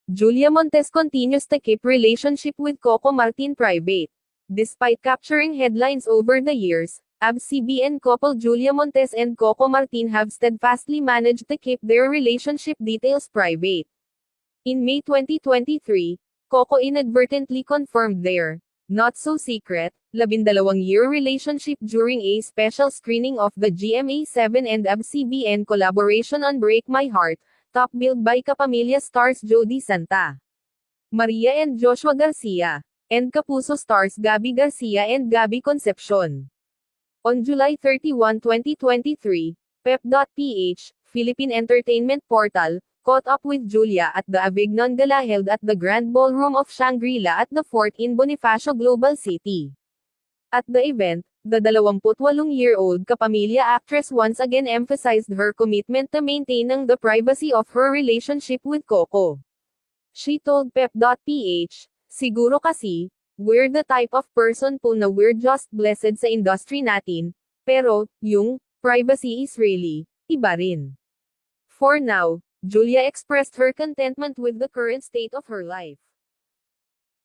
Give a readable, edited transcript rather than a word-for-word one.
Julia Montes continues to keep relationship with Coco Martin private. Despite capturing headlines over the years, ABS-CBN couple Julia Montes and Coco Martin have steadfastly managed to keep their relationship details private. In May 2023, Coco inadvertently confirmed their not-so-secret, 12-year relationship during a special screening of the GMA7 and ABS-CBN collaboration on Break My Heart, top billed by Kapamilya stars Jody Santa Maria and Joshua Garcia, and Kapuso stars Gabby Garcia and Gabby Concepcion. On July 31, 2023, Pep.ph, Philippine entertainment portal, caught up with Julia at the Avignon Gala held at the Grand Ballroom of Shangri-La at the Fort in Bonifacio Global City. At the event, the 28-year-old Kapamilya actress once again emphasized her commitment to maintaining the privacy of her relationship with Coco. She told Pep.ph, "Siguro kasi, we're the type of person po na we're just blessed sa industry natin, pero, yung privacy is really iba rin." For now, Julia expressed her contentment with the current state of her life.